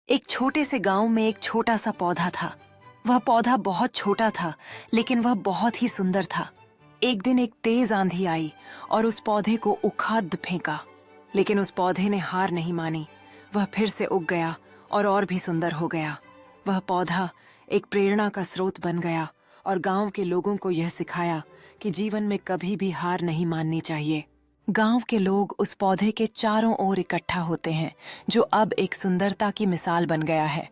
एक छोटे से गांव में एक छोटा सा पौधा था। वह पौधा बहुत छोटा था, लेकिन वह बहुत ही सुंदर था। एक दिन एक तेज आंधी आई और उस पौधे को उखाड़ फेंका, लेकिन उस पौधे ने हार नहीं मानी। वह फिर से उग गया और भी सुंदर हो गया। वह पौधा एक प्रेरणा का स्रोत बन गया और गांव के लोगों को यह सिखाया कि जीवन में कभी भी हार नहीं माननी चाहिए। गांव के लोग उस पौधे के चारों ओर इकट्ठा होते हैं, जो अब एक सुंदरता की मिसाल बन गया है।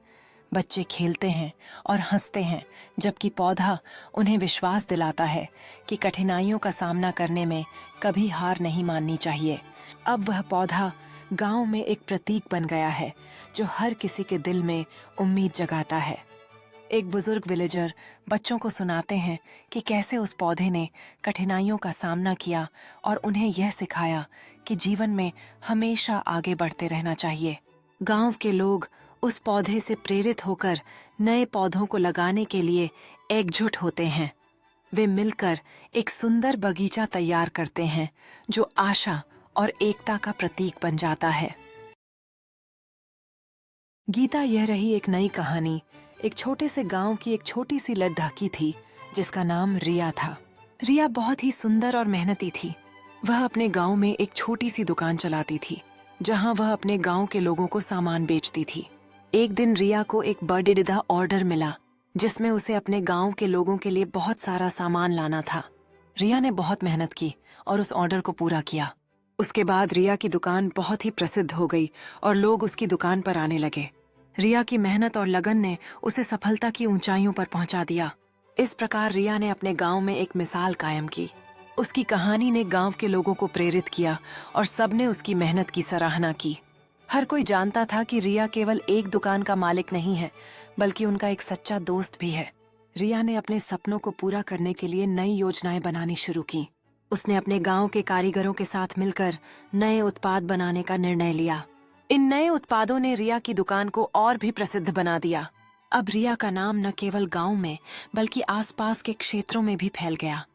बच्चे खेलते हैं और हंसते हैं, जबकि पौधा उन्हें विश्वास दिलाता है कि कठिनाइयों का सामना करने में कभी हार नहीं माननी चाहिए। अब वह पौधा गांव में एक प्रतीक बन गया है, जो हर किसी के दिल में उम्मीद जगाता है। एक बुजुर्ग विलेजर बच्चों को सुनाते हैं कि कैसे उस पौधे ने कठिनाइयों का सामना किया और उन्हें यह सिखाया कि जीवन में हमेशा आगे बढ़ते रहना चाहिए। गांव के लोग उस पौधे से प्रेरित होकर नए पौधों को लगाने के लिए एकजुट होते हैं। वे मिलकर एक सुंदर बगीचा तैयार करते हैं, जो आशा और एकता का प्रतीक बन जाता है। गीता यह रही एक नई कहानी। एक छोटे से गांव की एक छोटी सी लड़की थी, जिसका नाम रिया था। रिया बहुत ही सुंदर और मेहनती थी। वह अपने गांव में एक छोटी सी दुकान चलाती थी, जहां वह अपने गांव के लोगों को सामान बेचती थी। एक दिन रिया को एक बड़ीदा ऑर्डर मिला, जिसमें उसे अपने गांव के लोगों के लिए बहुत सारा सामान लाना था। रिया ने बहुत मेहनत की और उस ऑर्डर को पूरा किया। उसके बाद रिया की दुकान बहुत ही प्रसिद्ध हो गई और लोग उसकी दुकान पर आने लगे। रिया की मेहनत और लगन ने उसे सफलता की ऊंचाइयों पर पहुंचा दिया। इस प्रकार रिया ने अपने गांव में एक मिसाल कायम की। उसकी कहानी ने गांव के लोगों को प्रेरित किया और सबने उसकी मेहनत की सराहना की। हर कोई जानता था कि रिया केवल एक दुकान का मालिक नहीं है, बल्कि उनका एक सच्चा दोस्त भी है। रिया ने अपने सपनों को पूरा करने के लिए नई योजनाएं बनानी शुरू की। उसने अपने गांव के कारीगरों के साथ मिलकर नए उत्पाद बनाने का निर्णय लिया। इन नए उत्पादों ने रिया की दुकान को और भी प्रसिद्ध बना दिया। अब रिया का नाम न केवल गांव में, बल्कि आसपास के क्षेत्रों में भी फैल गया।